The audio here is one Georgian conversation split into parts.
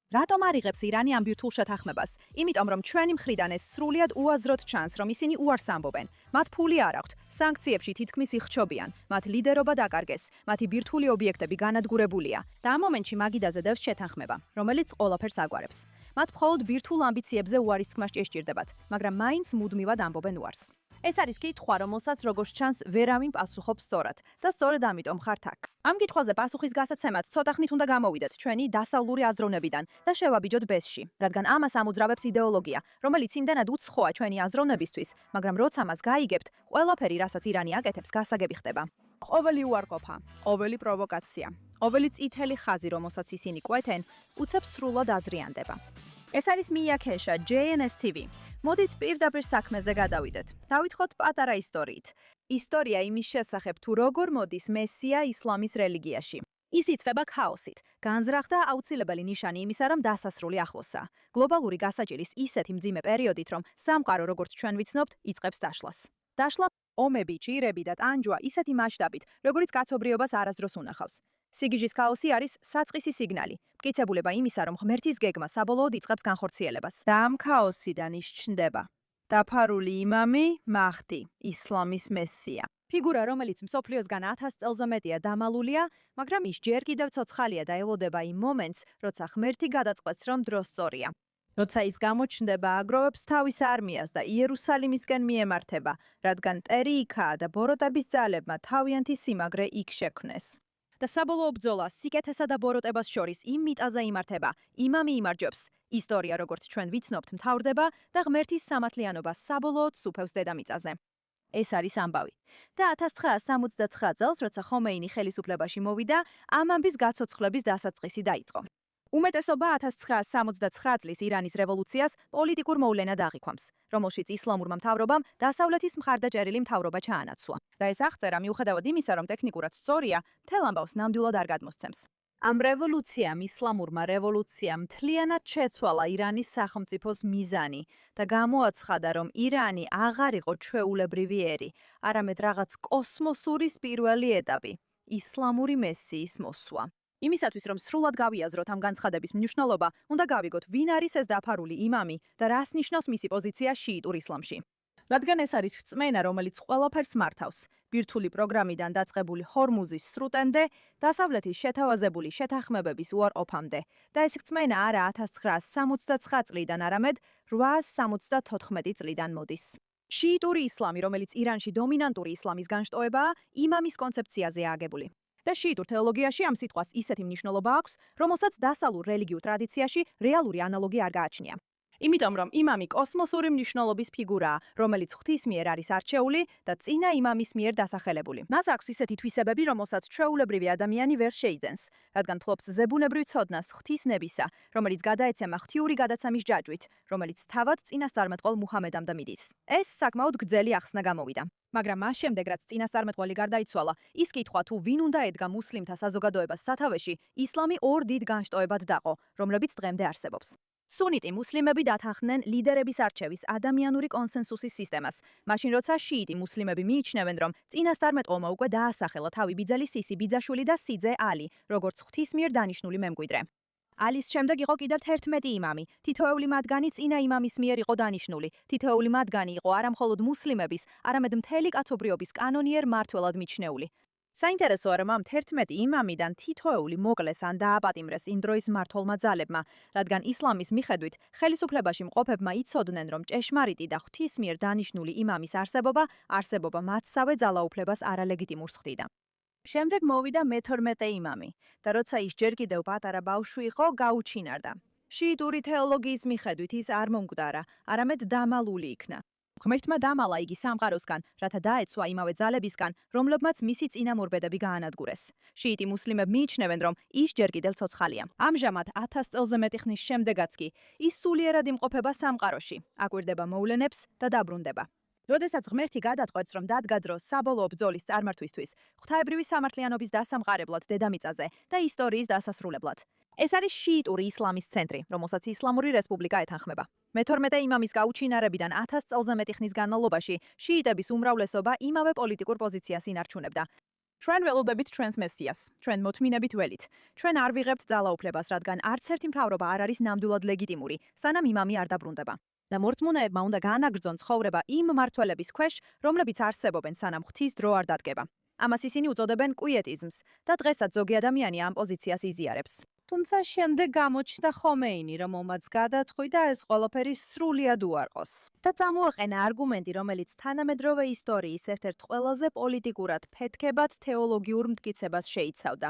რატომ არ იღებს ირანი ამ ბირთვულ შეთანხმებას? იმიტომ რომ ჩვენი მხრიდან ეს სრულიად უაზროდ ჩანს, რომ ისინი უარს ამბობენ. მათ ფული არ აქვთ, სანქციებში თითქმის იხჩობიან, მათ ლიდერობა დაკარგეს, მათი ბირთვული ობიექტები განადგურებულია და ამ მომენტში მაგიდაზე დევს შეთანხმება, რომელიც ყველაფერს აგვარებს. მათ მხოლოდ ბირთვულ ამბიციებზე უარის თქმა სჭირდებათ, მაგრამ მაინც მუდმივად ამბობენ უარს. ეს არის კითხვა, რომელსაც როგორც ჩანს, ვერავინ პასუხობს სწორად და სწორედ ამიტომ ხართ აქ. ამ კითხვაზე პასუხის გასაცემად ცოტა ხნით უნდა გამოვიდეთ ჩვენი დასავლური აზროვნებიდან და შევაბიჯოთ ბესში, რადგან ამას ამოძრავებს იდეოლოგია, რომელიც იმდანად უცხოა ჩვენი აზროვნებისთვის, მაგრამ როცა მას გაიგებთ, ყველაფერი, რასაც ირანი აკეთებს, გასაგები ხდება. ყოველი უარყოფა, ყოველი პროვოკაცია, ყოველი წითელი ხაზი, რომელსაც ისინი კვეთენ, უცებ სრულად აზრიანდება. ეს არის მია ქეშა, JNS TV. მოდით პირდაპირ საქმეზე გადავიდეთ. დავითხოვთ პატარა ისტორიით. ისტორია იმის შესახებ, თუ როგორ მოდის მესია ისლამის რელიგიაში. ის იწყება ქაოსით. განზრახდა აუცილებელი ნიშანი იმისა, რომ დასასრული ახლოსაა. გლობალური გასაჭირის ისეთი მძიმე პერიოდით, რომ სამყარო, როგორც ჩვენ ვიცნობთ, იწყებს დაშლას. დაშლა ომები, ჭირები და ტანჯვა ისეთი მასშტაბით, როგორც კაცობრიობას არასდროს უნახავს. სიგიჟის ქაოსი არის საწყისი სიგნალი, მტკიცებულება იმისა, რომ ღმერთის გეგმა საბოლოოდ იწყებს განხორციელებას. და ამ ქაოსიდან ის ჩნდება დაფარული იმამი მაჰდი, ისლამის მესია. ფიგურა, რომელიც მსოფლიოსგან 1000 წელზე მეტია დამალულია, მაგრამ ის ჯერ კიდევ ცოცხალია და ელოდება იმ მომენტს, როცა ღმერთი გადაწყვეტს, რომ დრო სწორია. როცა ის გამოჩნდება, აგროვებს თავის არმიას და იერუსალიმისკენ მიემართება, რადგან ტერი იქაა და ბოროტების ძალებმა თავიანთი სიმაგრე იქ შექმნეს. და საბოლოო ბრძოლა სიკეთესა და ბოროტებას შორის იმ მიტაზე იმართება, იმამი იმარჯვებს, ისტორია როგორც ჩვენ ვიცნობთ მთავრდება და ღმერთის სამართლიანობა საბოლოოდ სუფევს დედამიწაზე. ეს არის ამბავი. და 1979 წელს, როცა ხომეინი ხელისუფლებაში მოვიდა, ამ ამბის გაცოცხლების დასაწყისი დაიწყო. უმეტესობა 1979 წლის ირანის რევოლუციას პოლიტიკურ მოვლენად აღიქვამს, რომელშიც ისლამურმა მთავრობამ დასავლეთის მხარდაჭერილი მთავრობა ჩაანაცვლა. და ეს აღწერა მიუხედავად იმისა, რომ ტექნიკურად სწორია, მთელ ამბავს ნამდვილად არ გადმოსცემს. ამ რევოლუციამ, ისლამურმა რევოლუციამ მთლიანად შეცვალა ირანის სახელმწიფოს მიზანი და გამოაცხადა, რომ ირანი აღარ იყო ჩვეულებრივი ერი, არამედ რაღაც კოსმოსურის პირველი ეტაპი, ისლამური მესიის მოსვლა. იმისათვის, რომ სრულად გავიაზროთ ამ განცხადების მნიშვნელობა, უნდა გავიგოთ, ვინ არის ეს დაფარული იმამი და რას ნიშნავს მისი პოზიცია შიიტურ ისლამში. რადგან ეს არის რწმენა, რომელიც ყველაფერს მართავს, ბირთვული პროგრამიდან დაწყებული ჰორმუზის სრუტენდე, დასავლეთის შეთავაზებული შეთანხმებების უარყოფამდე, და ეს რწმენა არა 1979 წლიდან, არამედ 874 წლიდან მოდის. შიიტური ისლამი, რომელიც ირანში დომინანტური ისლამის განშტოებაა, იმამის კონცეფციაზეა აგებული. და შიიტურ თეოლოგიაში ამ სიტყვას ისეთი მნიშვნელობა აქვს, რომელსაც დასავლურ რელიგიურ ტრადიციაში რეალური ანალოგი არ გააჩნია. იმიტომ რომ იმამი კოსმოსური მნიშვნელობის ფიგურაა, რომელიც ღვთის მიერ არის არჩეული და წინა იმამის მიერ დასახელებული. მას აქვს ისეთი თვისებები, რომელსაც ჩვეულებრივი ადამიანი ვერ შეიძენს, რადგან ფლობს ზებუნებრივ ცოდნას ღვთის ნებისა, რომელიც გადაეცემა ღვთიური გადაცემის ჯაჭვით, რომელიც თავად წინასწარმეტყველ მუჰამედამდე მიდის. ეს საკმაოდ გრძელი ახსნა გამოვიდა. მაგრამ მას შემდეგ, რაც წინასწარმეტყველი გარდაიცვალა, ის კითხვა თუ ვინ უნდა ედგა მუსლიმთა საზოგადოებას სათავეში, ისლამი ორ დიდ განშტოებად დაყო, რომლებიც დღემდე არსებობს. სუნიტი მუსლიმები დათანხმდნენ ლიდერების არჩევის ადამიანური კონსენსუსის სისტემას, მაშინ როცა შიიტი მუსლიმები მიიჩნევენ, რომ წინასწარმეტყველმა უკვე დაასახელა თავი ბიძელი სისი ბიძაშვილი და სიძე ალი, როგორც ღვთის მიერ დანიშნული მემკვიდრე. ალის შემდეგ იყო კიდევ 11 იმამი, თითოეული მათგანი წინა იმამის მიერ იყო დანიშნული, თითოეული მათგანი იყო არა მხოლოდ მუსლიმების, არამედ მთელი კაცობრიობის კანონიერ მმართველად მიჩნეული. საინტერესოა, რომ ამ 11 იმამიდან თითოეული მოკლეს ან დააპატიმრეს იმ დროის მმართველმა ძალებმა, რადგან ისლამის მიხედვით ხელისუფლებაში მყოფებმა იცოდნენ, რომ ჭეშმარიტი და ღვთის მიერ დანიშნული იმამის არსებობა მათსავე ძალაუფლებას არალეგიტიმურს ხდიდა. შემდეგ მოვიდა მე-12 იმამი და როცა ის ჯერ კიდევ პატარა ბავშვი იყო, გაუჩინარდა. შიიტური თეოლოგიის მიხედვით ის არ მომკვდარა, არამედ დამალული იქნა. ღმერთმა დამალა იგი სამყაროსგან, რათა დაეცვა იმავე ძალებისგან, რომლებმაც მისი წინამორბედები გაანადგურეს. შიიტი მუსლიმები მიიჩნევენ, რომ ის ჯერ კიდევ ცოცხალია. ამჟამად 1000 წელზე მეტი ხნის შემდეგაც კი ის სულიერად იმყოფება სამყაროში, აკვირდება მოვლენებს და დაბრუნდება. როდესაც ღმერთი გადაწყვეტს, რომ დადგა დრო საბოლოო ბრძოლის წარმართვისთვის, ღვთაებრივი სამართლიანობის დასამყარებლად დედამიწაზე და ისტორიის დასასრულებლად. ეს არის შიიტური ისლამის ცენტრი, რომელსაც ისლამური რესპუბლიკა ეთანხმება. მე-12 იმამის გაუჩინარებიდან 1000 წელზე მეტი ხნის განმავლობაში შიიტების უმრავლესობა იმავე პოლიტიკურ პოზიციას ინარჩუნებდა. ჩვენ ველოდებით ჩვენს მესიას, ჩვენ მოთმინებით ველით. ჩვენ არ ვიღებთ ძალაუფლებას, რადგან არც ერთი მთავრობა არ არის ნამდვილად ლეგიტიმური, სანამ იმამი არ დაბრუნდება. და მორწმუნეებმა უნდა გაანაგრძონ ცხოვრება იმ მმართველების ქვეშ, რომლებიც არსებობენ, სანამ ღვთის დრო არ დადგება. ამას ისინი უწოდებენ კვიეტიზმს და დღესაც ზოგი ადამიანი ამ პოზიციას იზიარებს. თუმცა შემდეგ გამოჩნდა ხომეინი, რომ ომაც გადათხვი და ეს ყველაფერი სრულიად უარყოს. და წამოაყენა არგუმენტი, რომელიც თანამედროვე ისტორიის ერთ-ერთ ყველაზე პოლიტიკურად ფეთქებად თეოლოგიურ მტკიცებას შეიცავდა.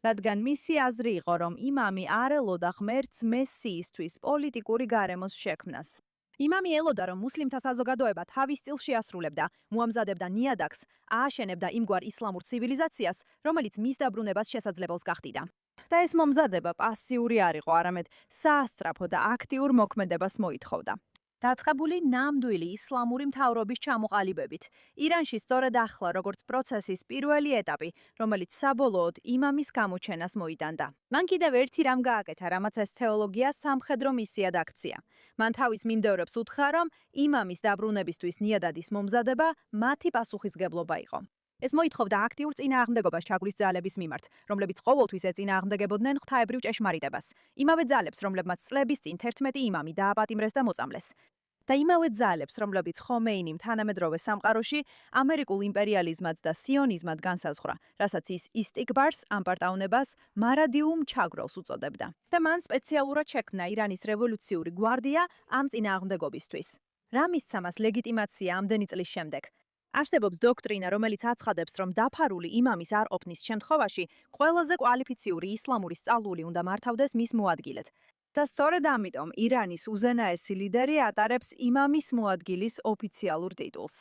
რადგან მისი აზრი იყო, რომ იმამი არ ელოდა ღმერთს მესიისთვის პოლიტიკური გარემოს შექმნას. იმამი ელოდა, რომ მუსლიმთა საზოგადოება თავის სტილს შეასრულებდა, მოამზადებდა ნიადაგს, ააშენებდა იმგვარ ისლამურ ცივილიზაციას, რომელიც მის დაბრუნებას შესაძლებელს გახდიდა. და ეს მომზადება პასიური არ იყო, არამედ საასწრაფო და აქტიურ მოქმედებას მოითხოვდა. დაწყებული ნამდვილი ისლამური მთავრობის ჩამოყალიბებით, ირანში სწორედ ახლა როგორც პროცესის პირველი ეტაპი, რომელიც საბოლოოდ იმამის გამოჩენას მოიტანდა. მან კიდევ ერთი რამ გააკეთა, რამაც ეს თეოლოგია სამხედრო მისიად აქცია. მან თავის მიმდევრებს უთხრა, რომ იმამის დაბრუნებისთვის ნიადადის მომზადება მათი პასუხისგებლობა იყო. ეს მოითხოვდა აქტიურ წინააღმდეგობას ჩაგვრის ძალების მიმართ, რომლებიც ყოველთვის ეწინააღმდეგებოდნენ ღვთაებრივ ჭეშმარიტებას. იმავე ძალებს, რომლებმაც წლების წინ 11 იმამი დააპატიმრეს და მოწამლეს. და იმავე ძალებს, რომლებიც ხომეინიმ თანამედროვე სამყაროში ამერიკულ იმპერიალიზმად და სიონიზმად განსაზღვრა, რასაც ის ისტიკბარს, ამპარტაუნებას, მარადიუმ ჩაგროლს უწოდებდა. და მან სპეციალურად შექმნა ირანის რევოლუციური გვარდია ამ წინააღმდეგობისთვის. რა მისცა მას ლეგიტიმაცია ამდენი წლის შემდეგ? არსებობს დოქტრინა, რომელიც აცხადებს, რომ დაფარული იმამის არ ყოფნის შემთხვევაში ყველაზე კვალიფიციური ისლამური სწავლული უნდა მართავდეს მის მოადგილედ. და სწორედ ამიტომ ირანის უზენაესი ლიდერი ატარებს იმამის მოადგილის ოფიციალურ ტიტულს.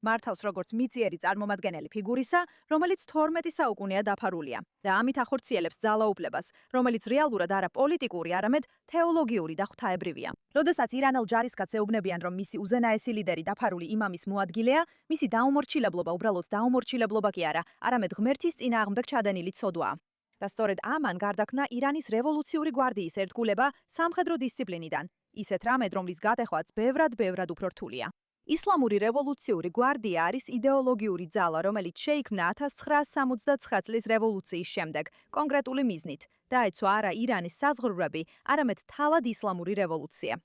მართავს როგორც მიწიერი წარმომადგენელი ფიგურისა, რომელიც 12 საუკუნეა დაფარულია და ამით ახორციელებს ძალაუფლებას, რომელიც რეალურად არა პოლიტიკური, არამედ თეოლოგიური და ღვთაებრივია. როდესაც ირანელ ჯარისკაცს ეუბნებიან, რომ მისი უზენაესი ლიდერი დაფარული იმამის მოადგილეა, მისი დაუმორჩილებლობა უბრალოდ დაუმორჩილებლობა კი არა, არამედ ღმერთის წინააღმდეგ ჩადენილი ცოდვაა. და სწორედ ამან გარდაქმნა ირანის რევოლუციური გვარდიის ერთგულება სამხედრო დისციპლინიდან, ისეთ რამედ, რომლის გატეხვაც ბევრად უფრო რთულია. ისლამური რევოლუციური გვარდია არის იდეოლოგიური ძალა, რომელიც შეიქმნა 1979 წლის რევოლუციის შემდეგ, კონკრეტული მიზნით, დაეცვა არა ირანის საზღვრები, არამედ თავად ისლამური რევოლუცია.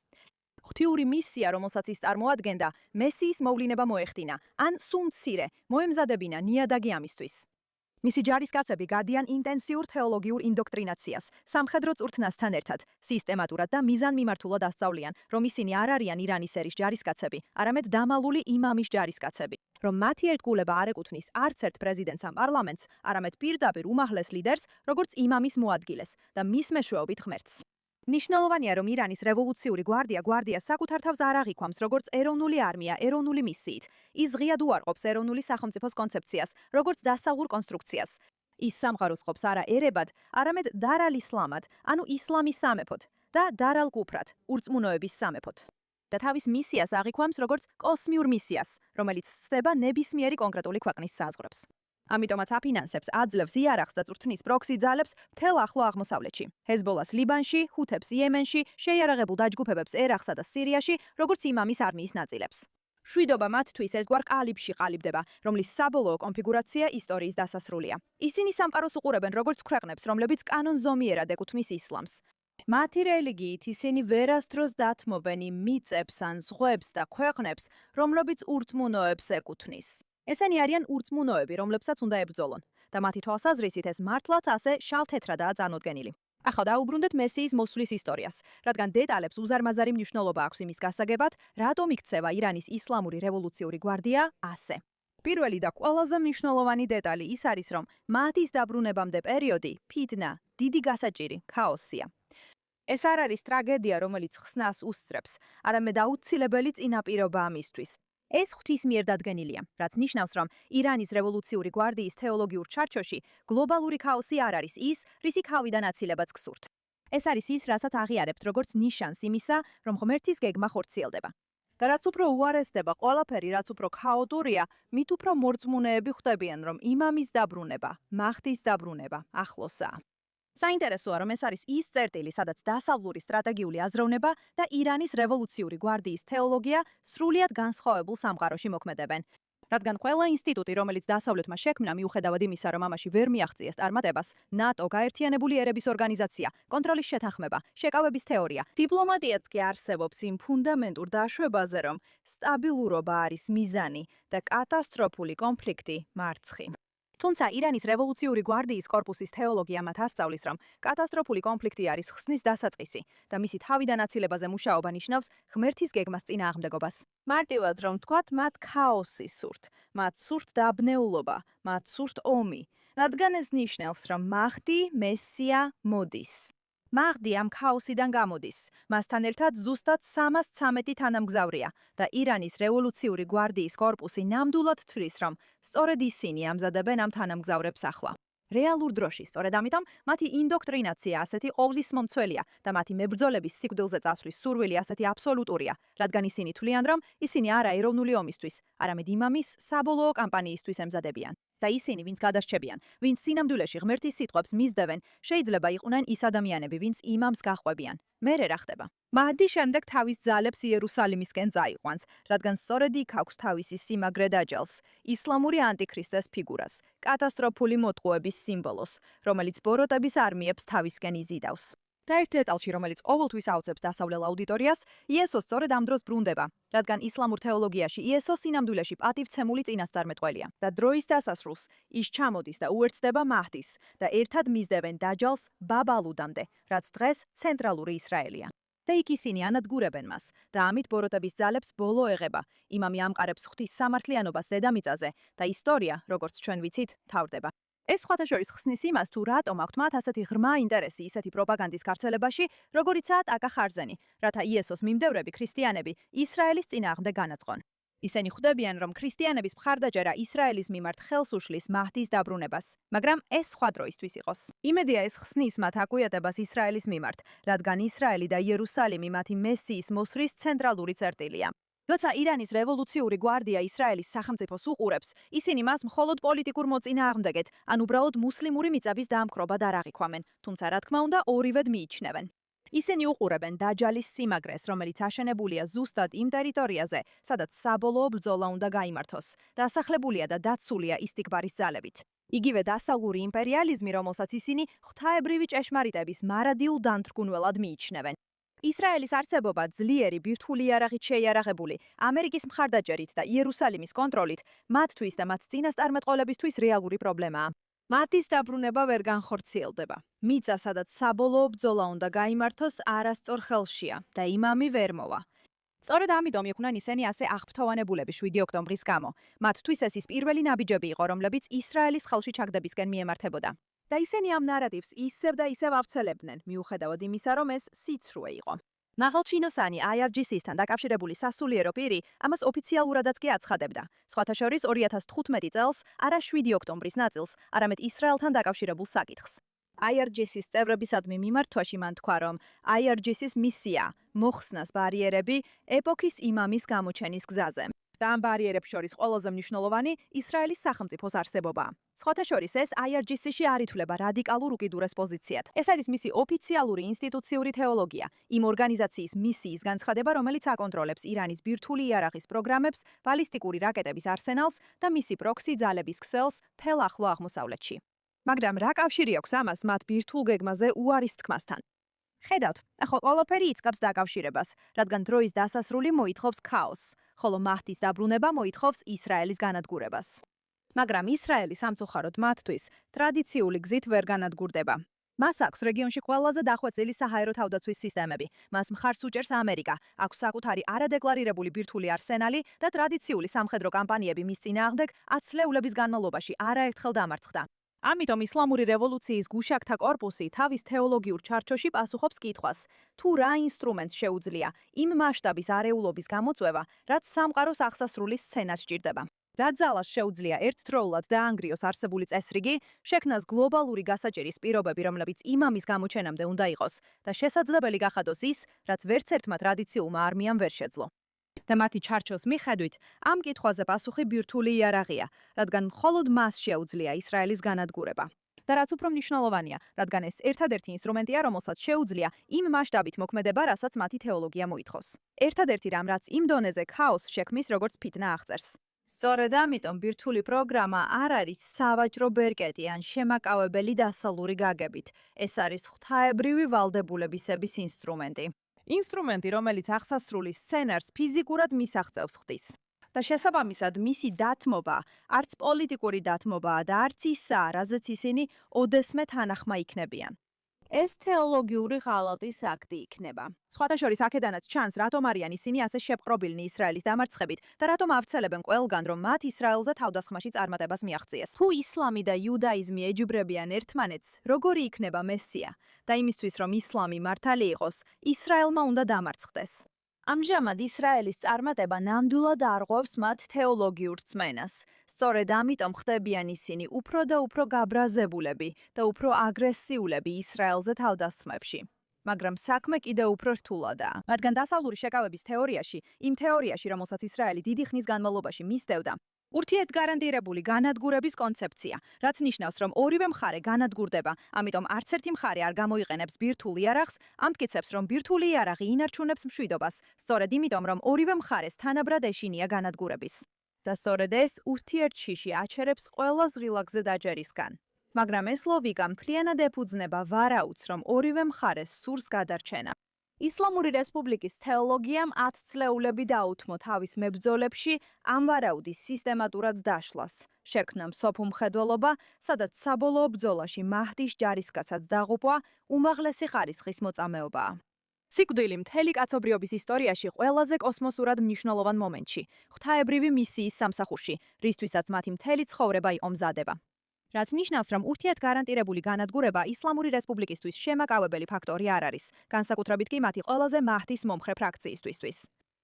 ღვთიური მისია, რომელსაც ის წარმოადგენდა, მესიის მოვლინება მოეხდინა, ან სულ მცირე, მოემზადებინა ნიადაგი ამისთვის. მისი ჯარისკაცები გადიან ინტენსიურ თეოლოგიურ ინდოქტრინაციას, სამხედრო წვრთნასთან ერთად, სისტემატურად და მიზანმიმართულად ასწავლიან, რომ ისინი არ არიან ირანის ერის ჯარისკაცები, არამედ დამალული იმამის ჯარისკაცები. რომ მათი ერთგულება არ ეკუთვნის არც ერთ პრეზიდენტს ან პარლამენტს, არამედ პირდაპირ უმაღლეს ლიდერს, როგორც იმამის მოადგილეს და მის მეშვეობით ღმერთს. ნიშნულოვანია, რომ ირანის რევოლუციური გვარდია საკუთარ თავს არ აღიქვამს როგორც ეროვნული არმია, ეროვნული მისიით. ის ღიად უარყოფს ეროვნული სახელმწიფოს კონცეფციას, როგორც დასავლურ კონსტრუქციას. ის სამყაროს ყოფს არა ერებად, არამედ დარალ ისლამად, ანუ ისლამის სამეფოდ და დარალ კუფრად, ურწმუნოების სამეფოდ. და თავის მისიას აღიქვამს როგორც კოსმიურ მისიას, რომელიც ცდება ნებისმიერი კონკრეტული ქვეყნის საზღვრებს. ამიტომაც აფინანსებს, აძლევს იარაღს და წვრთნის პროქსი ძალებს მთელ ახლო აღმოსავლეთში, ჰეზბოლას ლიბანში, ჰუთებს იემენში, შეიარაღებულ დაჯგუფებებს ერაყსა და სირიაში, როგორც იმამის არმიის ნაწილებს. შვიდობა მათთვის ერთგვარ კალიბში ყალიბდება, რომლის საბოლოო კონფიგურაცია ისტორიის დასასრულია. ისინი სამყაროს უყურებენ როგორც ქვეყნებს, რომლებიც კანონზომიერად ეკუთვნის ისლამს. მათი რელიგიით ისინი ვერასდროს დათმობენ იმ მიწებს ან ზღვებს და ქვეყნებს, რომლებიც ურწმუნოებს ეკუთვნის. ესენი არიან ურწმუნოები, რომლებსაც უნდა ებრძოლონ და მათი თვალსაზრისით ეს მართლაც ასე შავ-თეთრადაა წარმოდგენილი. ახლა დაუბრუნდეთ მესიის მოსვლის ისტორიას, რადგან დეტალებს უზარმაზარი მნიშვნელობა აქვს იმის გასაგებად, რატომ იქცევა ირანის ისლამური რევოლუციური გვარდია ასე. პირველი და ყველაზე მნიშვნელოვანი დეტალი ის არის, რომ მათის დაბრუნებამდე პერიოდი ფიტნა, დიდი გასაჭირი, ქაოსია. ეს არ არის ტრაგედია, რომელიც ხსნას უსწრებს, არამედ აუცილებელი წინაპირობა ამისთვის. ეს ღვთის მიერ დადგენილია, რაც ნიშნავს, რომ ირანის რევოლუციური გვარდიის თეოლოგიურ ჩარჩოში გლობალური ქაოსი არ არის ის, რისი ქავიდან აცილებაც გსურთ. ეს არის ის, რასაც აღიარებთ როგორც ნიშანს იმისა, რომ ღმერთის გეგმა ხორციელდება. და რაც უფრო უარესდება ყველაფერი, რაც უფრო ქაოტურია, მით უფრო მორწმუნეები ხვდებიან, რომ იმამის დაბრუნება, მახდის დაბრუნება ახლოსაა. საინტერესოა, რომ ეს არის ის წერტილი, სადაც დასავლური სტრატეგიული აზროვნება და ირანის რევოლუციური გვარდიის თეოლოგია სრულიად განსხვავებულ სამყაროში მოქმედებენ. რადგან ყველა ინსტიტუტი, რომელიც დასავლეთმა შექმნა, მიუხედავად იმისა, რომ ამაში ვერ მიაღწიეს წარმატებას, ნატო, გაერთიანებული ერების ორგანიზაცია, კონტროლის შეთანხმება, შეკავების თეორია, დიპლომატიაც კი არსებობს იმ ფუნდამენტურ დაშვებაზე, რომ სტაბილურობა არის მიზანი და კატასტროფული კონფლიქტი მარცხი. თუმცა ირანის რევოლუციური გვარდიის კორპუსის თეოლოგია მათ ასწავლის, რომ კატასტროფული კონფლიქტი არის ხსნის დასაწყისი და მისი თავიდან აცილებაზე მუშაობა ნიშნავს ღმერთის გეგმას წინააღმდეგობას. მარტივად რომ ვთქვათ, მათ ქაოსი სურთ, მათ სურთ დაბნეულობა, მათ სურთ ომი, რადგან ეს ნიშნავს, რომ მაჰდი, მესია მოდის. მაჰდი ამ ქაოსიდან გამოდის. მასთან ერთად ზუსტად 313 თანამგზავრია და ირანის რევოლუციური გვარდიის კორპუსი ნამდვილად თვლის, რომ სწორედ ისინი ამზადებენ ამ თანამგზავრებს ახლა. რეალურ დროში, სწორედ ამიტომ მათი ინდოქტრინაცია ასეთი ყოვლისმომცველია და მათი მებრძოლების სიკვდილზე წასვლის სურვილი ასეთი აბსოლუტურია, რადგან ისინი თვლიან, რომ ისინი არა ეროვნული ომისთვის, არამედ იმამის საბოლოო კამპანიისთვის ემზადებიან. და ისინი, ვინც გადარჩებიან, ვინც სინამდვილეში ღმერთის სიტყვებს მისდევენ, შეიძლება იყვნენ ის ადამიანები, ვინც იმამს გაჰყვებიან. მერე რა ხდება? მაჰდი შემდეგ თავის ძალებს იერუსალიმისკენ წაიყვანს, რადგან სწორედ იქ აქვს თავისი სიმაგრე დაჯალს, ისლამური ანტიქრისტეს ფიგურას, კატასტროფული მოტყუების სიმბოლოს, რომელიც ბოროტების არმიებს თავისკენ იზიდავს. და ერთ დეტალში, რომელიც ყოველთვის აუცებს დასავლელ აუდიტორიას, იესო სწორედ ამ დროს ბრუნდება, რადგან ისლამურ თეოლოგიაში იესო სინამდვილეში პატივცემული წინასწარმეტყველია. და დროის დასასრულს ის ჩამოდის და უერთდება მაჰდის და ერთად მისდევენ დაჯალს ბაბალუდამდე, რაც დღეს ცენტრალური ისრაელია. და იქ ისინი ანადგურებენ მას და ამით ბოროტების ძალებს ბოლო ეღება. იმამი ამყარებს ღვთის სამართლიანობას დედამიწაზე და ისტორია, როგორც ჩვენ ვიცით, თავდება. ეს სხვათაშორის ხსნის იმას, თუ რატომ აქვთ მათ ასეთი ღრმა ინტერესი ისეთი პროპაგანდის გავრცელებაში, როგორიცაა ტაკა ხარზენი, რათა იესოს მიმდევრები ქრისტიანები ისრაელის წინააღმდეგ განაწყონ. ისინი ხვდებიან, რომ ქრისტიანების მხარდაჭერა ისრაელის მიმართ ხელს უშლის მაჰდის დაბრუნებას, მაგრამ ეს სხვა დროისთვის იყოს. იმედია ეს ხსნის მათ აკვიატებას ისრაელის მიმართ, რადგან ისრაელი და იერუსალიმი მათი მესიის მოსვლის ცენტრალური წერტილია. როცა ირანის რევოლუციური გვარდია ისრაელის სახელმწიფოს უყურებს, ისინი მას მხოლოდ პოლიტიკურ მოწინააღმდეგედ, ან უბრალოდ მუსლიმური მიწების დაამქრობად არ აღიქვამენ, თუმცა რა თქმა უნდა ორივედ მიიჩნევენ. ისინი უყურებენ დაჯალის სიმაგრეს, რომელიც აშენებულია ზუსტად იმ ტერიტორიაზე, სადაც საბოლოო ბრძოლა უნდა გაიმართოს, დასახლებულია და დაცულია ისტიქბარის ძალებით. იგივე დასავლური იმპერიალიზმი, რომელსაც ისინი ღვთაებრივი ჭეშმარიტების მარადიულ დანთრგუნველად მიიჩნევენ. ისრაელის არსებობა ძლიერი ბირთვული იარაღით შეიარაღებული, ამერიკის მხარდაჭერით და იერუსალიმის კონტროლით მათთვის და მათ წინასწარმეტყოლებისთვის რეალური პრობლემაა. მაჰდის დაბრუნება ვერ განხორციელდება. მიწა, სადაც საბოლოო ბრძოლა უნდა გაიმართოს, არასწორ ხელშია და იმამი ვერ მოვა. სწორედ ამიტომ იყვნენ ისინი ასე აღფრთოვანებულები 7 ოქტომბრის გამო. მათთვის ეს ის პირველი ნაბიჯები იყო, რომლებიც ისრაელის ხელში ჩაგდებისკენ მიემართებოდა. და ისინი ამ ნარატივს ისევ და ისევ ავრცელებდნენ, მიუხედავად იმისა, რომ ეს სიცრუე იყო. მაღალჩინოსანი IRGC-სთან დაკავშირებული სასულიერო პირი ამას ოფიციალურადაც კი აცხადებდა. სხვათა შორის 2015 წელს არა 7 ოქტომბრის ნაწილს, არამედ ისრაელთან დაკავშირებულ საკითხს. IRGC-ის წევრებისადმი მიმართვაში მან თქვა, რომ IRGC-ის მისია მოხსნას ბარიერები ეპოქის იმამის გამოჩენის გზაზე. და ამ ბარიერებს შორის ყველაზე მნიშვნელოვანი ისრაელის სახელმწიფოს არსებობაა. სხვათა შორის ეს IRGC-ში არ ითვლება რადიკალურ უკიდურეს პოზიციად. ეს არის მისი ოფიციალური ინსტიტუციური თეოლოგია, იმ ორგანიზაციის მისიის განცხადება, რომელიც აკონტროლებს ირანის ბირთვული იარაღის პროგრამებს, ბალისტიკური რაკეტების არსენალს და მისი პროქსი ძალების ქსელს მთელ ახლო აღმოსავლეთში. მაგრამ რა კავშირი აქვს ამას მათ ბირთვულ გეგმაზე უარის თქმასთან? ხედავთ, ახლა ყველაფერი იწყებს დაკავშირებას, რადგან დროის დასასრული მოითხოვს ქაოსს, ხოლო მაჰდის დაბრუნება მოითხოვს ისრაელის განადგურებას. მაგრამ ისრაელი სამწუხაროდ მათთვის ტრადიციული გზით ვერ განადგურდება. მას აქვს რეგიონში ყველაზე დახვეწილი საჰაერო თავდაცვის სისტემები. მას მხარს უჭერს ამერიკა, აქვს საკუთარი არადეკლარირებული ბირთვული არსენალი და ტრადიციული სამხედრო კამპანიები მის წინააღმდეგ 10 წლების განმავლობაში არაერთხელ დამარცხდა. ამიტომ ისლამური რევოლუციის გუშაგთა კორპუსი თავის თეოლოგიურ ჩარჩოში პასუხობს კითხვას, თუ რა ინსტრუმენტს შეუძლია იმ მასშტაბის არეულობის გამოწვევა, რაც სამყაროს აღსასრულის სცენად სჭირდება. რა ძალას შეუძლია ერთდროულად დაანგრიოს არსებული წესრიგი, შექმნას გლობალური გასაჭირის პირობები, რომლებიც იმამის გამოჩენამდე უნდა იყოს და შესაძლებელი გახადოს ის, რაც ვერც ერთმა ტრადიციულმა არმიამ ვერ შეძლო. და მათი ჩარჩოს მიხედვით, ამ კითხვაზე პასუხი ბირთვული იარაღია, რადგან მხოლოდ მას შეუძლია ისრაელის განადგურება. და რაც უფრო მნიშვნელოვანია, რადგან ეს ერთადერთი ინსტრუმენტია, რომელსაც შეუძლია იმ მასშტაბით მოქმედება, რასაც მათი თეოლოგია მოითხოვს. ერთადერთი რამ, რაც იმ დონეზე ქაოსს შექმნის, როგორც ფიტნა აღწერს. სწორედ ამიტომ ბირთვული პროგრამა არ არის სავაჭრო ბერკეტი ან შემაკავებელი დასალური გაგებით. ეს არის ღვთაებრივი ვალდებულებისების ინსტრუმენტი. ინსტრუმენტი, რომელიც აღსასრული სცენარს ფიზიკურად მისაღწევს ღვთის. და შესაბამისად მისი დათმობა არც პოლიტიკური დათმობაა და არც ისაა, რაზეც ისინი ოდესმე თანახმა იქნებიან. ეს თეოლოგიური ღალატის აქტი იქნება. სხვათა შორის აქედანაც ჩანს, რატომ არიან ისინი ასე შეპყრობილნი ისრაელის დამარცხებით და რატომ ავრცელებენ ყველგან, რომ მათ ისრაელზე თავდასხმაში წარმატებას მიაღწიეს. თუ ისლამი და იუდაიზმი ეჯიბრებიან ერთმანეთს, როგორი იქნება მესია? და იმისთვის, რომ ისლამი მართალი იყოს, ისრაელმა უნდა დამარცხდეს. ამჟამად ისრაელის წარმატება ნამდვილად არღვევს მათ თეოლოგიურ რწმენას. სწორედ ამიტომ ხდებიან ისინი უფრო და უფრო გაბრაზებულები და უფრო აგრესიულები ისრაელზე თავდასხმებში. მაგრამ საქმე კიდევ უფრო რთულადაა. რადგან დასავლური შეკავების თეორიაში, იმ თეორიაში, რომელსაც ისრაელი დიდი ხნის განმავლობაში მისდევდა, ურთიერთგარანტირებული განადგურების კონცეფცია, რაც ნიშნავს, რომ ორივე მხარე განადგურდება, ამიტომ არც ერთი მხარე არ გამოიყენებს ბირთვულ იარაღს, ამტკიცებს, რომ ბირთვული იარაღი ინარჩუნებს მშვიდობას, სწორედ იმიტომ, რომ ორივე მხარეს თანაბრად ეშინია განადგურების. და სწორედ ეს ურთიერთშიში აჩერებს ყველა ზღილაკზე დაჯერისგან. მაგრამ ეს ლოგიკა მთლიანად ეფუძნება ვარაუდს, რომ ორივე მხარეს სურს გადარჩენა. ისლამური რესპუბლიკის თეოლოგიამ 10 წლეულები დაუთმო თავის მებრძოლებში ამ ვარაუდის სისტემატურად დაშლას. შექმნა მსოფლმხედველობა, სადაც საბოლოო ბრძოლაში მაჰდის ჯარისკაცად დაღუპვა უმაღლესი ხარისხის მოწამეობაა. სიკვდილი მთელი კაცობრიობის ისტორიაში ყველაზე კოსმოსურად მნიშვნელოვან მომენტში, ღვთაებრივი მისიის სამსახურში, რისთვისაც მათი მთელი ცხოვრება იყო მზადება. რაც ნიშნავს, რომ ურთიერთგარანტირებული განადგურება ისლამური რესპუბლიკისთვის შემაკავებელი ფაქტორი არ არის, განსაკუთრებით კი მათი ყველაზე მაჰდის მომხრე ფრაქციისთვის.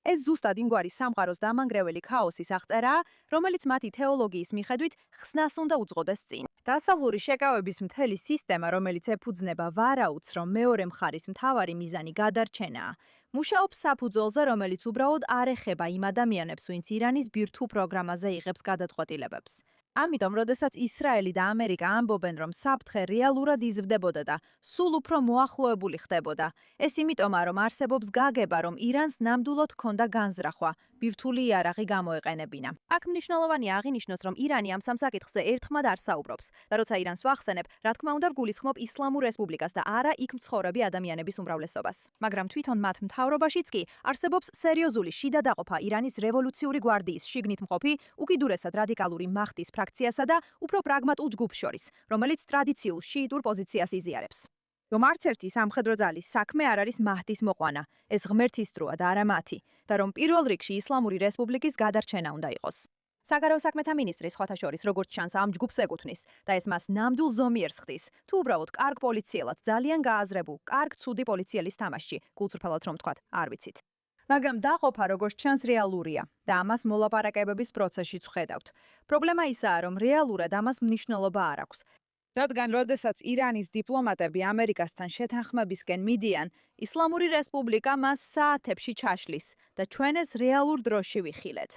ეს ზუსტად იმგვარი სამყაროს დამანგრეველი ქაოსის აღწერაა, რომელიც მათი თეოლოგიის მიხედვით ხსნას უნდა უძღოდეს წინ. დასავლური შეკავების მთელი სისტემა, რომელიც ეფუძნება ვარაუდს, რომ მეორე მხარის მთავარი მიზანი გადარჩენაა, მუშაობს საფუძველზე, რომელიც უბრალოდ არ ეხება იმ ადამიანებს, ვინც ირანის ბირთვულ პროგრამაზე იღებს გადაწყვეტილებებს. ამიტომ, როდესაც ისრაელი და ამერიკა ამბობენ, რომ საფრთხე რეალურად იზრდებოდა და სულ უფრო მოახლოებული ხდებოდა, ეს იმიტომაა, რომ არსებობს გაგება, რომ ირანს ნამდვილად ჰქონდა განზრახვა, ბირთვული იარაღი გამოეყენებინა. აქ მნიშვნელოვანია აღინიშნოს, რომ ირანი ამ სამსაკითხზე ერთხმად არ საუბრობს და როცა ირანს ვახსენებ, რა თქმა უნდა ვგულისხმობ ისლამურ რესპუბლიკას და არა იქ მცხოვრები ადამიანების უმრავლესობას. მაგრამ თვითონ მათ მთავრობაშიც კი არსებობს სერიოზული შიდა დაყოფა ირანის რევოლუციური გვარდიის შიგნით მყოფი, უკიდურესად რადიკალური მაჰდის ფრაქციასა და უფრო პრაგმატულ ჯგუფს შორის, რომელიც ტრადიციულ შიიტურ პოზიციას იზიარებს. რომ არც ერთი სამხედრო ძალის საქმე არ არის მაჰდის მოყვანა, ეს ღმერთის დროა და არა მათი, და რომ პირველ რიგში ისლამური რესპუბლიკის გადარჩენა უნდა იყოს. საგარეო საქმეთა მინისტრი სხვათა შორის, როგორც ჩანს, ამ ჯგუფს ეკუთვნის და ეს მას ნამდვილ ზომიერს ხდის, თუ უბრალოდ კარგ პოლიციელად ძალიან გააზრებულ, კარგ ცუდი პოლიციელის თამაშში, გულწრფელად რომ ვთქვათ, არ ვიცით. მაგრამ დაყოფა, როგორც ჩანს, რეალურია და ამას მოლაპარაკებების პროცესშიც ვხედავთ. პრობლემა ისაა, რომ რეალურად ამას მნიშვნელობა არ აქვს. რადგან როდესაც ირანის დიპლომატები ამერიკასთან შეთანხმებისკენ მიდიან, ისლამური რესპუბლიკა მას საათებში ჩაშლის და ჩვენ ეს რეალურ დროში ვიხილეთ.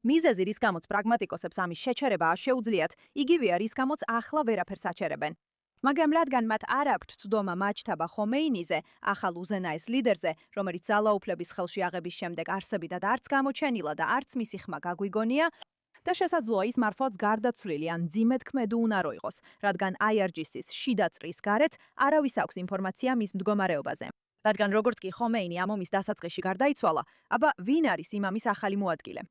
მიზეზი, რის გამოც პრაგმატიკოსებს ამის შეჩერება არ შეუძლიათ, იგივეა, რის გამოც ახლა ვერაფერს აჩერებენ. მაგრამ რადგან მათ არ აქვთ ცდომა მაჯთაბა ხომეინიზე, ახალ უზენაეს ლიდერზე, რომელიც ძალაუფლების ხელში აღების შემდეგ არსებითად არც გამოჩენილა და არც მისი ხმა გაგვიგონია, და შესაძლოა ის მართლაც გარდაცვლილი ან მძიმედ ქმედი უნარო იყოს, რადგან IRGC-ის შიდა წრის გარეთ არავის აქვს ინფორმაცია მის მდგომარეობაზე. რადგან როგორც კი ხომეინი ამ ომის დასაწყისში გარდაიცვალა, აბა ვინ არის იმამის ახალი მოადგილე?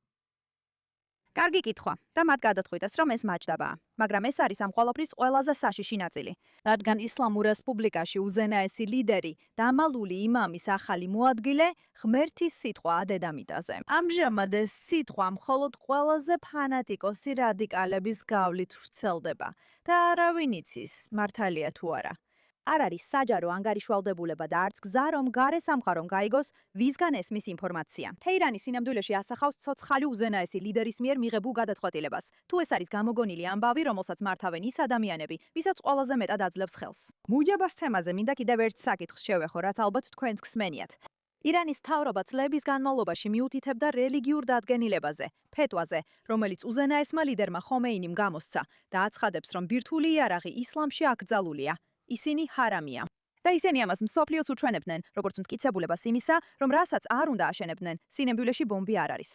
კარგი კითხვა და მათ გადაწყვიტეს, რომ ეს მაჯდაბაა, მაგრამ ეს არის ამ ყველაფრის ყველაზე საშიში ნაწილი. რადგან ისლამურ რესპუბლიკაში უზენაესი ლიდერი, დამალული იმამის ახალი მოადგილე, ღმერთის სიტყვაა დედამიწაზე. ამჟამად ეს სიტყვა მხოლოდ ყველაზე ფანატიკოსი რადიკალების გავლით ვრცელდება და არავინ იცის, მართალია თუ არა. არ არის საჯარო ანგარიშვალდებულება და არც გზა, რომ გარე სამყარომ გაიგოს, ვისგან ესმის ინფორმაცია. თეირანი სინამდვილეში ასახავს ცოცხალი უზენაესი ლიდერის მიერ მიღებულ გადაწყვეტილებას. თუ ეს არის გამოგონილი ამბავი, რომელსაც მართავენ ის ადამიანები, ვისაც ყველაზე მეტად აძლევს ხელს. მუჯაბას თემაზე მინდა კიდევ ერთ საკითხს შევეხო, რაც ალბათ თქვენც გსმენიათ. ირანის მთავრობა წლების განმავლობაში მიუთითებდა რელიგიურ დადგენილებაზე, ფეტვაზე, რომელიც უზენაესმა ლიდერმა ხომეინიმ გამოსცა და აცხადებს, რომ ბირთვული იარაღი ისლამში აკრძალულია. ისინი ჰარამია. და ისინი ამას მსოფლიოს უჩვენებდნენ, როგორც მტკიცებულებას იმისა, რომ რასაც არ უნდა აშენებდნენ, სინამდვილეში ბომბი არ არის.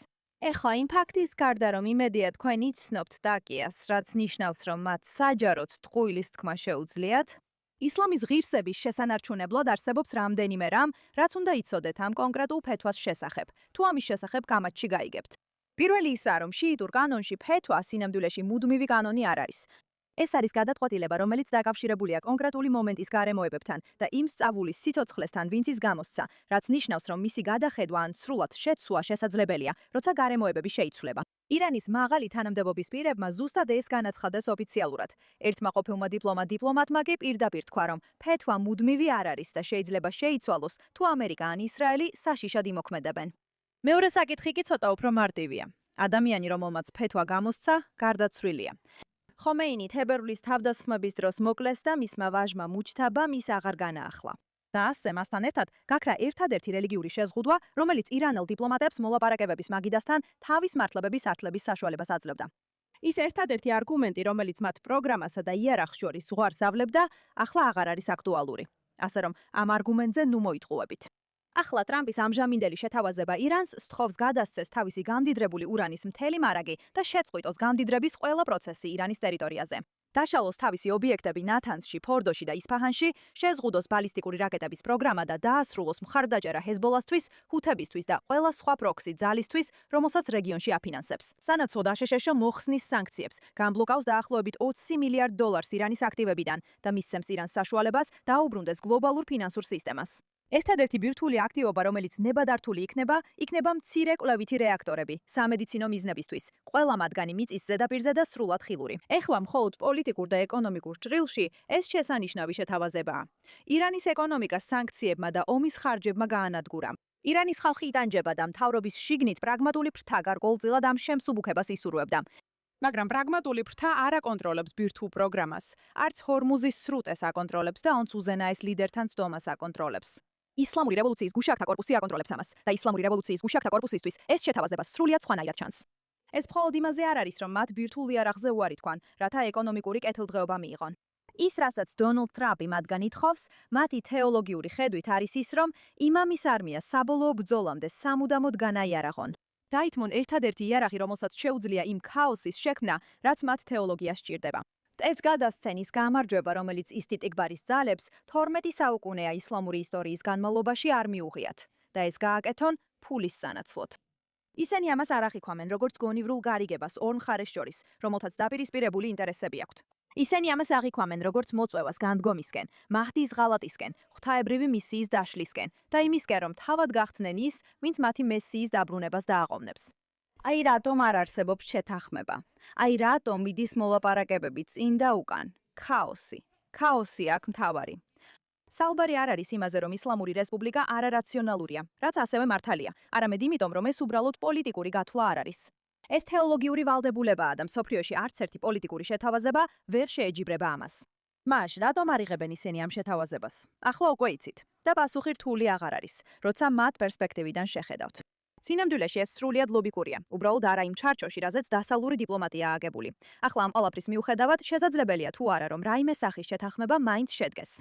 ეხლა იმ ფაქტის გარდა რომ იმედია თქვენ იცნობთ დაკიას, რაც ნიშნავს რომ მათ საჯაროდ ტყუილის თქმა შეუძლიათ, ისლამის ღირსების შესანარჩუნებლად არსებობს რამდენიმე რამ, რაც უნდა იცოდეთ ამ კონკრეტულ ფეთვას შესახებ, თუ ამის შესახებ გამათში გაიგებთ. პირველი ისაა, რომ შიიტურ კანონში ფეთვა სინამდვილეში მუდმივი კანონი არ არის. ეს არის გადაწყვეტილება, რომელიც დაკავშირებულია კონკრეტული მომენტის გარემოებებთან და იმ სწავულის სიცოცხლესთან, ვინც ის გამოსცა, რაც ნიშნავს, რომ მისი გადახედვა ან სრულად შეცვლა შესაძლებელია, როცა გარემოებები შეიცვლება. ირანის მაღალი თანამდებობის პირებმა ზუსტად ეს განაცხადეს ოფიციალურად. ერთმა ყოფილმა დიპლომატმა კი პირდაპირ თქვა, რომ ფეთვა მუდმივი არ არის და შეიძლება შეიცვალოს, თუ ამერიკა ან ისრაელი საშიშად იმოქმედებენ. მეორე საკითხი კი ცოტა უფრო მარტივია. ადამიანი, რომელმაც ფეთვა გამოსცა, გარდაცვლილია. ხომეინი თებერვლის თავდასხმების დროს მოკლეს და მისმა ვაჟმა მუჯთაბამ ის აღარ განაახლა. და ასე მასთან ერთად გაქრა ერთადერთი რელიგიური შეზღუდვა, რომელიც ირანელ დიპლომატებს მოლაპარაკებების მაგიდასთან თავის მართლებების ართლების საშუალებას აძლევდა. ის ერთადერთი არგუმენტი, რომელიც მათ პროგრამასა და იარაღს შორის ზღვარს ავლებდა, ახლა აღარ არის აქტუალური. ასე რომ ამ არგუმენტზე ნუ მოიტყუებით. ახლა ტრამპის ამჟამინდელი შეთავაზება ირანს სთხოვს გადასცეს თავისი გამდიდრებული ურანის მთელი მარაგი და შეწყვიტოს გამდიდრების ყველა პროცესი ირანის ტერიტორიაზე. დაშალოს თავისი ობიექტები ნათანსში, ფორდოში და ისფაჰანში, შეზღუდოს ბალისტიკური რაკეტების პროგრამა და დაასრულოს მხარდაჭერა ჰეზბოლასთვის, ჰუთებისთვის და ყველა სხვა პროქსი ძალისთვის, რომელსაც რეგიონში აფინანსებს. სანაცვლოდ აშშ მოხსნის სანქციებს, გამბლოკავს დაახლოებით $20 მილიარდ ირანის აქტივებიდან და მისცემს ირანს საშუალებას დაუბრუნდეს გლობალურ ფინანსურ სისტემას. ერთადერთი ბირთვული აქტივობა, რომელიც ნებადართული იქნება მცირე კვლევითი რეაქტორები, სამედიცინო მიზნებისთვის. ყველა მათგანი მიწის ზედაპირზე და სრულად ხილური. ეხლა მხოლოდ პოლიტიკურ და ეკონომიკურ ჭრილში ეს შესანიშნავი შეთავაზებაა. ირანის ეკონომიკას სანქციებმა და ომის ხარჯებმა გაანადგურა. ირანის ხალხი იტანჯება და მთავრობის შიგნით პრაგმატული ფრთა გარკვეულწილად ამ შემსუბუქებას ისურვებდა. მაგრამ პრაგმატული ფრთა არ აკონტროლებს ბირთვულ პროგრამას, არც ჰორმუზის სრუტეს აკონტროლებს და ონც უზენაეს ლიდერთან ცდომას აკონტროლებს. ისლამური რევოლუციის გუშაგთა კორპუსი აკონტროლებს ამას და ისლამური რევოლუციის გუშაგთა კორპუსისთვის ეს შეთავაზება სრულიად სხვანაირად ჩანს. ეს მხოლოდ იმაზე არ არის, რომ მათ ბირთვულ იარაღზე უარი თქვან, რათა ეკონომიკური კეთილდღეობა მიიღონ. ის, რასაც დონალდ ტრამპი მათგან ითხოვს, მათი თეოლოგიური ხედვით არის ის, რომ იმამის არმია საბოლოო ბრძოლამდე სამუდამოდ განაიარაღონ. დაითმონ ერთადერთი იარაღი, რომელსაც შეუძლია იმ ქაოსის შექმნა, რაც მათ თეოლოგიას სჭირდება. ეს გადასცენ ის გამარჯვება, რომელიც ისტიტიკბარის ძალებს 12 საუკუნეა ისლამური ისტორიის განმავლობაში არ მიუღიათ და ეს გააკეთონ ფულის სანაცვლოდ. ისინი ამას არ ახიქვამენ როგორც გონივრულ გარიგებას ორ მხარეს შორის, რომელთაც დაპირისპირებული ინტერესები აქვთ. ისინი ამას აღიქვამენ როგორც მოწვევას განდგომისკენ, მაჰდის ღალატისკენ, ღვთაებრივი მისიის დაშლისკენ და იმისკენ, რომ თავად გახდნენ ის, ვინც მათი მესიის დაბრუნებას დააყოვნებს. აი რატომ არ არსებობს შეთანხმება? აი რატომ მიდის მოლაპარაკებები წინ და უკან? ქაოსი. ქაოსი აქ მთავარი. საუბარი არ არის იმაზე, რომ ისლამური რესპუბლიკა არარაციონალურია, რაც ასევე მართალია, არამედ იმიტომ, რომ ეს უბრალოდ პოლიტიკური გათვლა არ არის. ეს თეოლოგიური ვალდებულებაა და მსოფლიოში არც ერთი პოლიტიკური შეთავაზება ვერ შეეჯიბრება ამას. მაშ რატომ არ იღებენ ისინი ამ შეთავაზებას? ახლა უკვე იცით და პასუხი რთული აღარ არის, როცა მათ პერსპექტივიდან შეხედავთ. სინამდვილეში ეს სრულიად ლოგიკურია, უბრალოდ არა იმ ჩარჩოში, რაზეც დასავლური დიპლომატია აგებული. ახლა ამ ყველაფრის მიუხედავად შესაძლებელია თუ არა, რომ რაიმე სახის შეთანხმება მაინც შედგეს.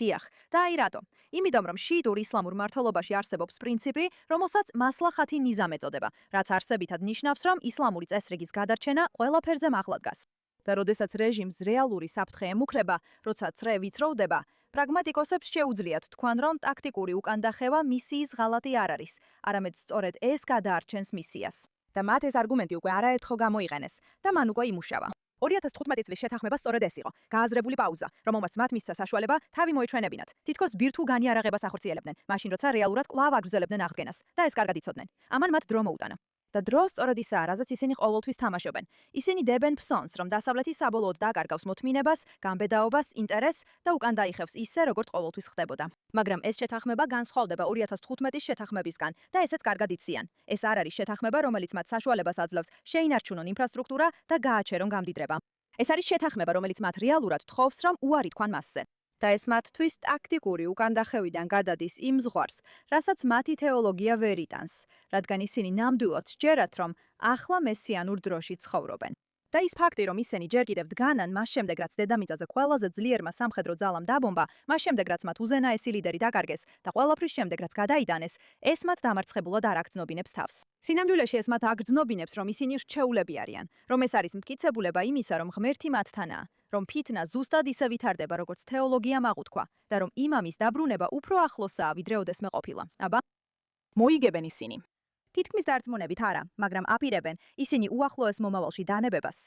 დიახ, და აი რატო? იმიტომ, რომ შიიტურ ისლამურ მართლობაში არსებობს პრინციპი, რომელსაც მასლახათი ნიზამ ეწოდება, რაც არსებითად ნიშნავს, რომ ისლამური წესრიგის გადარჩენა ყველაფერზე მაღლა დგას. და როდესაც რეჟიმს რეალური საფრთხე ემუქრება, როცა წრე ვითროვდება, პრაგმატიკოსებს შეუძლიათ თქვან, რომ ტაქტიკური უკანდახევა მისიის ღალატი არ არის, არამედ სწორედ ეს გადაარჩენს მისიას. და მათ ეს არგუმენტი უკვე არაერთხელ გამოიყენეს და მან უკვე იმუშავა. 2015 წლის შეთანხმება სწორედ ეს იყო, გააზრებული პაუზა, რომელმაც მათ მისცა საშუალება თავი მოეჩვენებინათ. თითქოს ბირთვულ განიარაღებას ახორციელებდნენ, მაშინ როცა რეალურად კვლავ აგრძელებდნენ აღდგენას და ეს კარგად იცოდნენ. ამან მათ დრო მოუტანა. და დრო სწორედ ისაა, რაზეც ისინი ყოველთვის თამაშობენ. ისინი დებენ ფსონს, რომ დასავლეთი საბოლოოდ დაკარგავს მოთმინებას, გამბედაობას, ინტერესს და უკან დაიხევს ისე, როგორც ყოველთვის ხდებოდა. მაგრამ ეს შეთანხმება განსხვავდება 2015 შეთანხმებისგან და ესეც კარგად იციან. ეს არ არის შეთანხმება, რომელიც მათ საშუალებას აძლევს შეინარჩუნონ ინფრასტრუქტურა და გააჩერონ გამდიდრება. ეს არის შეთანხმება, რომელიც მათ რეალურად თხოვს, რომ უარი თქვან მასზე. და ეს მათთვის ტაქტიკური უკანდახევიდან გადადის იმ ზღვარს, რასაც მათი თეოლოგია ვერ იტანს, რადგან ისინი ნამდვილად სჯერათ, რომ ახლა მესიანურ დროში ცხოვრობენ. და ის ფაქტი, რომ ისინი ჯერ კიდევ დგანან, მას შემდეგ რაც დედამიწაზე ყველაზე ძლიერმა სამხედრო ძალამ დაბომბა, მას შემდეგ რაც მათ უზენაესი ლიდერი დაკარგეს და ყველაფრის შემდეგ რაც გადაიტანეს, ეს მათ დამარცხებულად არ აგრძნობინებს თავს. სინამდვილეში ეს მათ აგრძნობინებს, რომ ისინი რჩეულები არიან, რომ ეს არის მტკიცებულება იმისა, რომ ღმერთი მათთანაა, რომ ფითნა ზუსტად ისე ვითარდება, როგორც თეოლოგიამ აღუთქვა და რომ იმამის დაბრუნება უფრო ახლოსაა, ვიდრე ოდესმე ყოფილა. აბა, მოიგებენ ისინი. თითქმის დარწმუნებით არა, მაგრამ აპირებენ ისინი უახლოეს მომავალში დანებებას.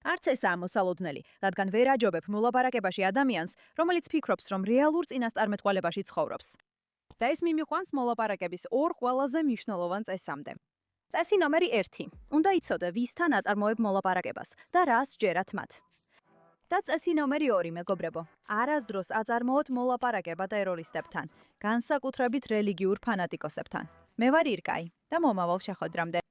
არც ესაა მოსალოდნელი, რადგან ვერ აჯობებ მოლაპარაკებაში ადამიანს, რომელიც ფიქრობს, რომ რეალურ წინასწარმეტყველებაში ცხოვრობს. და ეს მიმიყვანს მოლაპარაკების ორ ყველაზე მნიშვნელოვან წესამდე. წესი ნომერი 1. უნდა იცოდე, ვისთან აწარმოებ მოლაპარაკებას და რას ჯერათ მათ. და წესი ნომერი 2, მეგობრებო, არასდროს აწარმოოთ მოლაპარაკება ტერორისტებთან, განსაკუთრებით რელიგიურ ფანატიკოსებთან. მე ვარ ირკაი და მომავალ შეხვედრამდე.